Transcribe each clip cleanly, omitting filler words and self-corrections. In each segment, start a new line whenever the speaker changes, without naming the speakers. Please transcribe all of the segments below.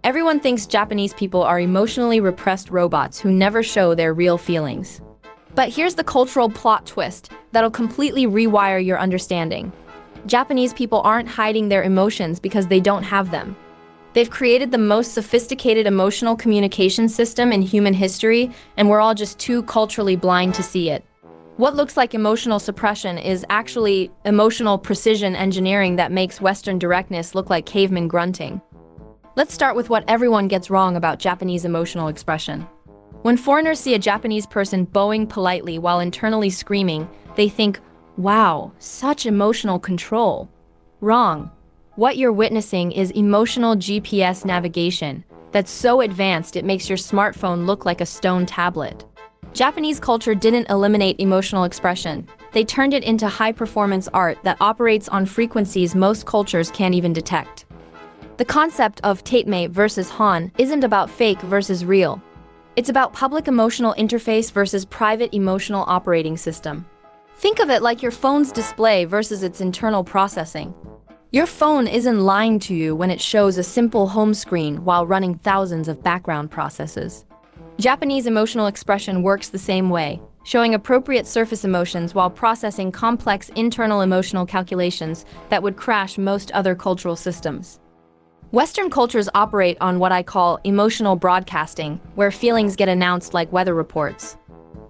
Everyone thinks Japanese people are emotionally repressed robots who never show their real feelings. But here's the cultural plot twist that'll completely rewire your understanding. Japanese people aren't hiding their emotions because they don't have them. They've created the most sophisticated emotional communication system in human history, and we're all just too culturally blind to see it. What looks like emotional suppression is actually emotional precision engineering that makes Western directness look like caveman grunting. Let's start with what everyone gets wrong about Japanese emotional expression. When foreigners see a Japanese person bowing politely while internally screaming, they think, "Wow, such emotional control." Wrong. What you're witnessing is emotional GPS navigation that's so advanced it makes your smartphone look like a stone tablet. Japanese culture didn't eliminate emotional expression. They turned it into high-performance art that operates on frequencies most cultures can't even detect. The concept of tatemae versus honne isn't about fake versus real. It's about public emotional interface versus private emotional operating system. Think of it like your phone's display versus its internal processing. Your phone isn't lying to you when it shows a simple home screen while running thousands of background processes. Japanese emotional expression works the same way, showing appropriate surface emotions while processing complex internal emotional calculations that would crash most other cultural systems. Western cultures operate on what I call emotional broadcasting, where feelings get announced like weather reports.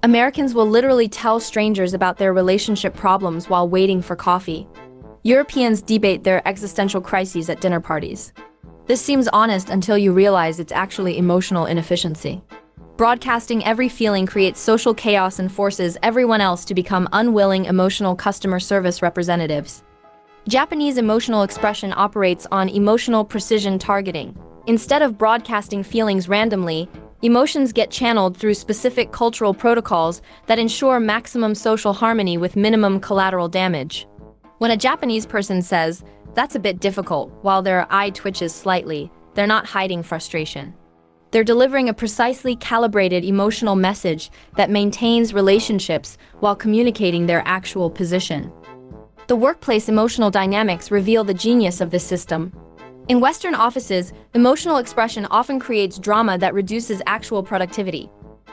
Americans will literally tell strangers about their relationship problems while waiting for coffee. Europeans debate their existential crises at dinner parties. This seems honest until you realize it's actually emotional inefficiency. Broadcasting every feeling creates social chaos and forces everyone else to become unwilling emotional customer service representatives. Japanese emotional expression operates on emotional precision targeting. Instead of broadcasting feelings randomly, emotions get channeled through specific cultural protocols that ensure maximum social harmony with minimum collateral damage. When a Japanese person says, "That's a bit difficult," while their eye twitches slightly, they're not hiding frustration. They're delivering a precisely calibrated emotional message that maintains relationships while communicating their actual position. The workplace emotional dynamics reveal the genius of this system. In Western offices, emotional expression often creates drama that reduces actual productivity.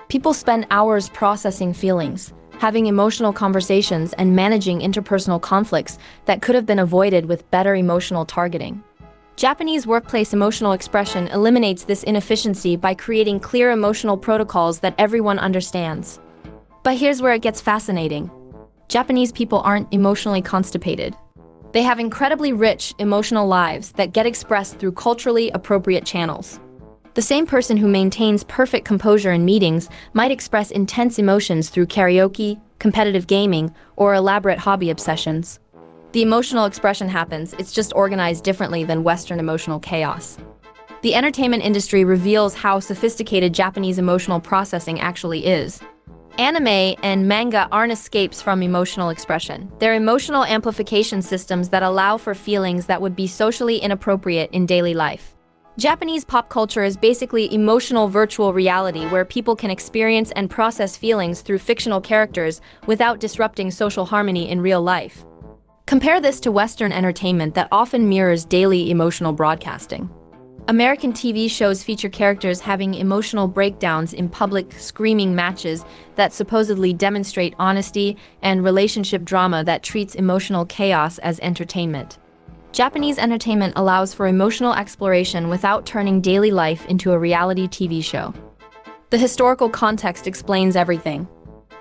People spend hours processing feelings, having emotional conversations, and managing interpersonal conflicts that could have been avoided with better emotional targeting. Japanese workplace emotional expression eliminates this inefficiency by creating clear emotional protocols that everyone understands. But here's where it gets fascinating. Japanese people aren't emotionally constipated. They have incredibly rich emotional lives that get expressed through culturally appropriate channels. The same person who maintains perfect composure in meetings might express intense emotions through karaoke, competitive gaming, or elaborate hobby obsessions. The emotional expression happens, it's just organized differently than Western emotional chaos. The entertainment industry reveals how sophisticated Japanese emotional processing actually is. Anime and manga aren't escapes from emotional expression. They're emotional amplification systems that allow for feelings that would be socially inappropriate in daily life. Japanese pop culture is basically emotional virtual reality where people can experience and process feelings through fictional characters without disrupting social harmony in real life. Compare this to Western entertainment that often mirrors daily emotional broadcasting. American TV shows feature characters having emotional breakdowns in public screaming matches that supposedly demonstrate honesty, and relationship drama that treats emotional chaos as entertainment. Japanese entertainment allows for emotional exploration without turning daily life into a reality TV show. The historical context explains everything.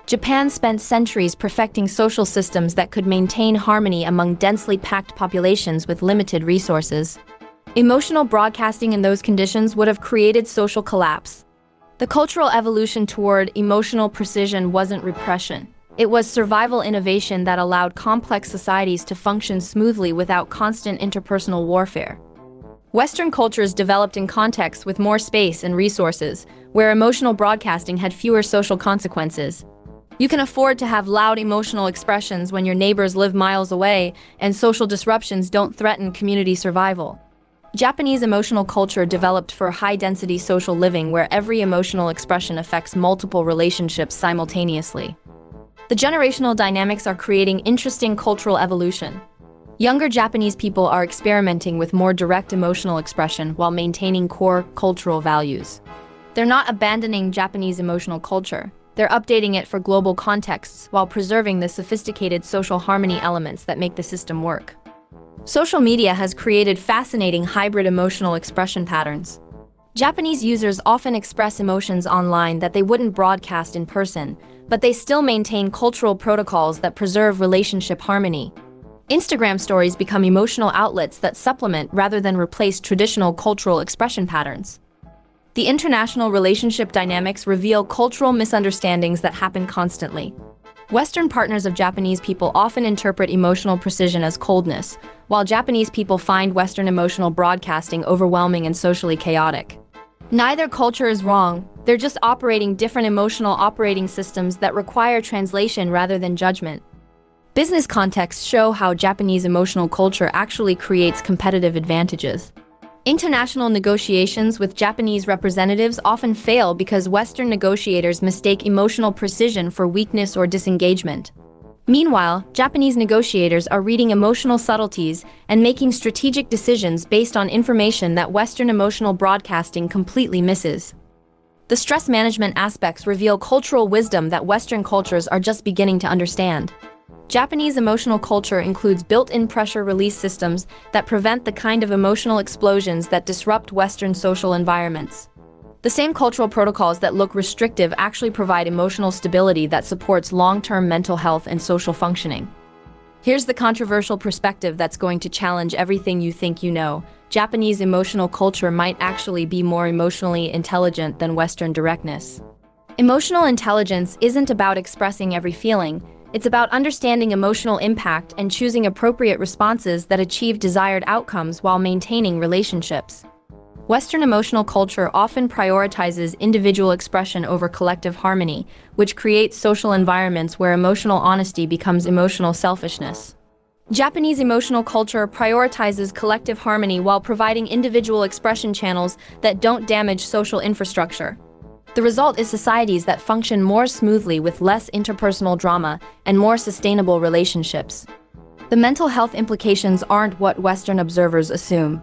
Japan spent centuries perfecting social systems that could maintain harmony among densely packed populations with limited resources. Emotional broadcasting in those conditions would have created social collapse. The cultural evolution toward emotional precision wasn't repression. It was survival innovation that allowed complex societies to function smoothly without constant interpersonal warfare. Western cultures developed in contexts with more space and resources, where emotional broadcasting had fewer social consequences. You can afford to have loud emotional expressions when your neighbors live miles away and social disruptions don't threaten community survival. Japanese emotional culture developed for high-density social living where every emotional expression affects multiple relationships simultaneously. The generational dynamics are creating interesting cultural evolution. Younger Japanese people are experimenting with more direct emotional expression while maintaining core cultural values. They're not abandoning Japanese emotional culture. They're updating it for global contexts while preserving the sophisticated social harmony elements that make the system work. Social media has created fascinating hybrid emotional expression patterns. Japanese users often express emotions online that they wouldn't broadcast in person, but they still maintain cultural protocols that preserve relationship harmony. Instagram stories become emotional outlets that supplement rather than replace traditional cultural expression patterns. The international relationship dynamics reveal cultural misunderstandings that happen constantly. Western partners of Japanese people often interpret emotional precision as coldness, while Japanese people find Western emotional broadcasting overwhelming and socially chaotic. Neither culture is wrong, they're just operating different emotional operating systems that require translation rather than judgment. Business contexts show how Japanese emotional culture actually creates competitive advantages. International negotiations with Japanese representatives often fail because Western negotiators mistake emotional precision for weakness or disengagement. Meanwhile, Japanese negotiators are reading emotional subtleties and making strategic decisions based on information that Western emotional broadcasting completely misses. The stress management aspects reveal cultural wisdom that Western cultures are just beginning to understand. Japanese emotional culture includes built-in pressure release systems that prevent the kind of emotional explosions that disrupt Western social environments. The same cultural protocols that look restrictive actually provide emotional stability that supports long-term mental health and social functioning. Here's the controversial perspective that's going to challenge everything you think you know. Japanese emotional culture might actually be more emotionally intelligent than Western directness. Emotional intelligence isn't about expressing every feeling. It's about understanding emotional impact and choosing appropriate responses that achieve desired outcomes while maintaining relationships. Western emotional culture often prioritizes individual expression over collective harmony, which creates social environments where emotional honesty becomes emotional selfishness. Japanese emotional culture prioritizes collective harmony while providing individual expression channels that don't damage social infrastructure. The result is societies that function more smoothly with less interpersonal drama and more sustainable relationships. The mental health implications aren't what Western observers assume.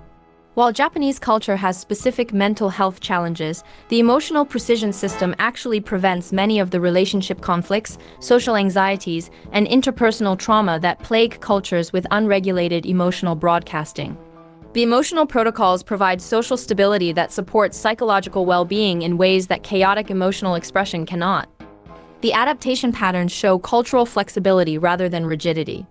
While Japanese culture has specific mental health challenges, the emotional precision system actually prevents many of the relationship conflicts, social anxieties, and interpersonal trauma that plague cultures with unregulated emotional broadcasting. The emotional protocols provide social stability that supports psychological well-being in ways that chaotic emotional expression cannot. The adaptation patterns show cultural flexibility rather than rigidity.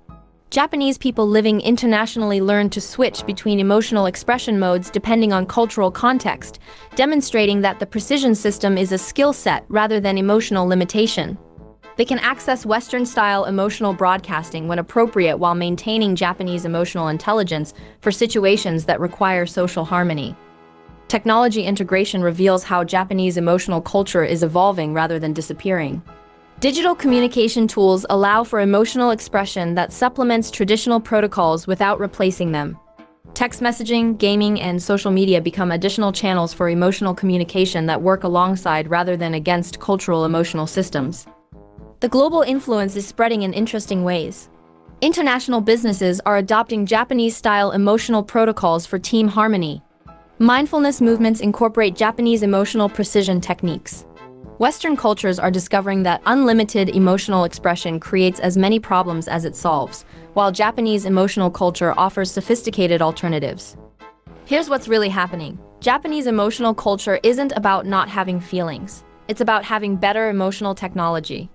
Japanese people living internationally learn to switch between emotional expression modes depending on cultural context, demonstrating that the precision system is a skill set rather than emotional limitation. They can access Western-style emotional broadcasting when appropriate while maintaining Japanese emotional intelligence for situations that require social harmony. Technology integration reveals how Japanese emotional culture is evolving rather than disappearing. Digital communication tools allow for emotional expression that supplements traditional protocols without replacing them. Text messaging, gaming, and social media become additional channels for emotional communication that work alongside rather than against cultural emotional systems. The global influence is spreading in interesting ways. International businesses are adopting Japanese-style emotional protocols for team harmony. Mindfulness movements incorporate Japanese emotional precision techniques. Western cultures are discovering that unlimited emotional expression creates as many problems as it solves, while Japanese emotional culture offers sophisticated alternatives. Here's what's really happening. Japanese emotional culture isn't about not having feelings. It's about having better emotional technology.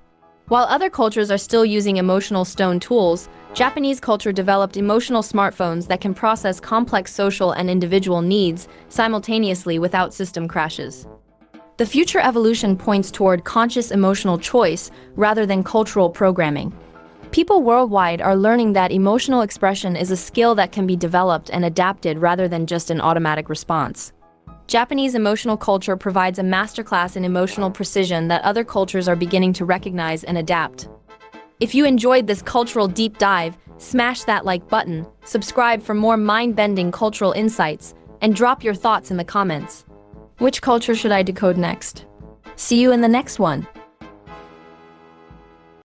While other cultures are still using emotional stone tools, Japanese culture developed emotional smartphones that can process complex social and individual needs simultaneously without system crashes. The future evolution points toward conscious emotional choice rather than cultural programming. People worldwide are learning that emotional expression is a skill that can be developed and adapted rather than just an automatic response. Japanese emotional culture provides a masterclass in emotional precision that other cultures are beginning to recognize and adapt. If you enjoyed this cultural deep dive, smash that like button, subscribe for more mind-bending cultural insights, and drop your thoughts in the comments. Which culture should I decode next? See you in the next one.